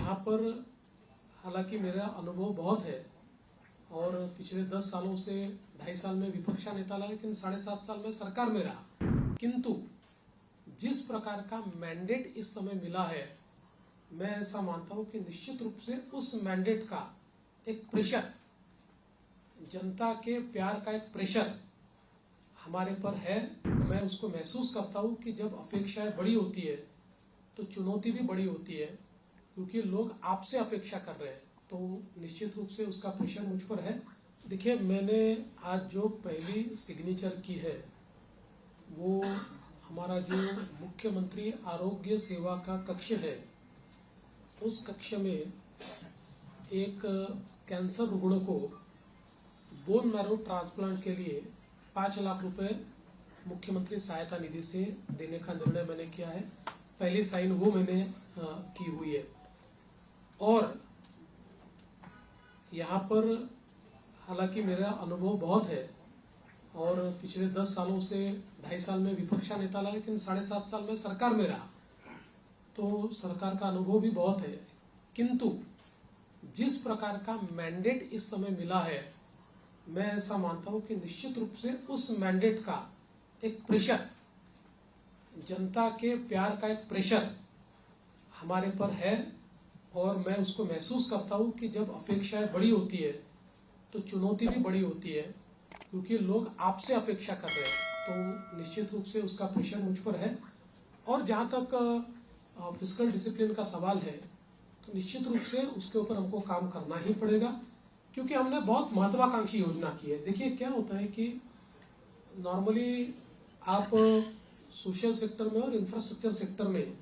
यहाँ पर हालांकि मेरा अनुभव बहुत है और पिछले 10 सालों से 2.5 साल में विपक्ष का नेता रहा, लेकिन 7.5 साल में सरकार में रहा। किंतु जिस प्रकार का मैंडेट इस समय मिला है, मैं ऐसा मानता हूं कि निश्चित रूप से उस मैंडेट का एक प्रेशर, जनता के प्यार का एक प्रेशर हमारे पर है। मैं उसको महसूस करता हूं कि जब अपेक्षाएं बड़ी होती है तो चुनौती भी बड़ी होती है, क्योंकि लोग आपसे अपेक्षा कर रहे हैं, तो निश्चित रूप से उसका प्रेशर मुझ पर है। देखिए, मैंने आज जो पहली सिग्नेचर की है वो हमारा जो मुख्यमंत्री आरोग्य सेवा का कक्ष है, उस कक्ष में एक कैंसर रुग्ण को बोन मैरो ट्रांसप्लांट के लिए 5 लाख रुपए मुख्यमंत्री सहायता निधि से देने का निर्णय मैंने किया है। पहली साइन वो मैंने की हुई है। और यहाँ पर हालांकि मेरा अनुभव बहुत है और पिछले 10 सालों से 2.5 साल में विपक्ष का नेता रहा, लेकिन 7.5 साल में सरकार में रहा, तो सरकार का अनुभव भी बहुत है। किंतु जिस प्रकार का मैंडेट इस समय मिला है, मैं ऐसा मानता हूं कि निश्चित रूप से उस मैंडेट का एक प्रेशर, जनता के प्यार का एक प्रेशर हमारे पर है। और मैं उसको महसूस करता हूं कि जब अपेक्षाएं बड़ी होती है तो चुनौती भी बड़ी होती है, क्योंकि लोग आपसे अपेक्षा कर रहे हैं, तो निश्चित रूप से उसका प्रेशर मुझ पर है। और जहां तक फिस्कल डिसिप्लिन का सवाल है, तो निश्चित रूप से उसके ऊपर हमको काम करना ही पड़ेगा, क्योंकि हमने बहुत महत्वाकांक्षी योजना की है। देखिए, क्या होता है कि नॉर्मली आप सोशल सेक्टर में और इंफ्रास्ट्रक्चर सेक्टर में,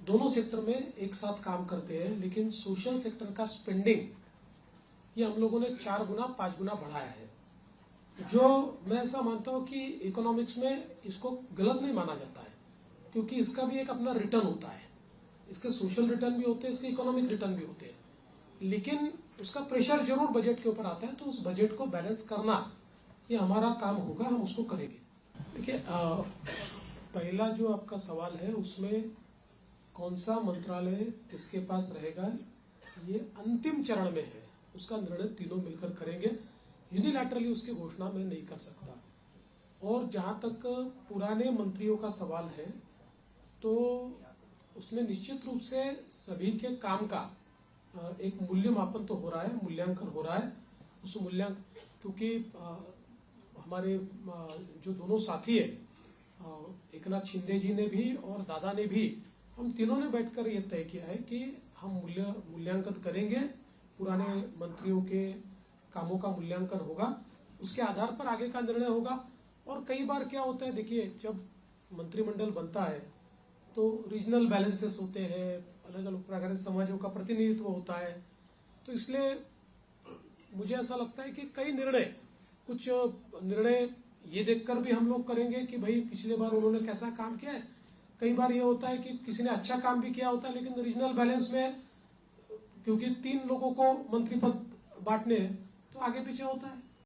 दोनों सेक्टर में एक साथ काम करते हैं, लेकिन सोशल सेक्टर का स्पेंडिंग ये हम लोगों ने 4 गुना 5 गुना बढ़ाया है, जो मैं ऐसा मानता हूं कि इकोनॉमिक्स में इसको गलत नहीं माना जाता है, क्योंकि इसका भी एक अपना रिटर्न होता है। इसके सोशल रिटर्न भी होते हैं, इसके इकोनॉमिक रिटर्न भी होते हैं, लेकिन उसका प्रेशर जरूर बजट के ऊपर आता है। तो उस बजट को बैलेंस करना ये हमारा काम होगा, हम उसको करेंगे। देखिए, पहला जो आपका सवाल है उसमें कौन सा मंत्रालय किसके पास रहेगा, ये अंतिम चरण में है, उसका निर्णय तीनों मिलकर करेंगे। यूनिलैटरली उसकी घोषणा मैं नहीं कर सकता। और जहां तक पुराने मंत्रियों का सवाल है, तो उसमें निश्चित रूप से सभी के काम का एक मूल्यमापन तो हो रहा है, मूल्यांकन हो रहा है। उस मूल्यांकन, क्योंकि हमारे जो दोनों साथी है, एकनाथ शिंदे जी ने भी और दादा ने भी, हम तीनों ने बैठकर ये तय किया है कि हम मूल्यांकन करेंगे, पुराने मंत्रियों के कामों का मूल्यांकन होगा, उसके आधार पर आगे का निर्णय होगा। और कई बार क्या होता है, देखिए, जब मंत्रिमंडल बनता है तो रीजनल बैलेंसेस होते हैं, अलग अलग प्रकार के समाजों का प्रतिनिधित्व होता है, तो इसलिए मुझे ऐसा लगता है कि कुछ निर्णय ये देखकर भी हम लोग करेंगे कि भाई पिछले बार उन्होंने कैसा काम किया है। कई बार ये होता है कि किसी ने अच्छा काम भी किया होता है, लेकिन रीजनल बैलेंस में क्योंकि 3 लोगों को मंत्री पद बांटने हैं, तो आगे पीछे होता है।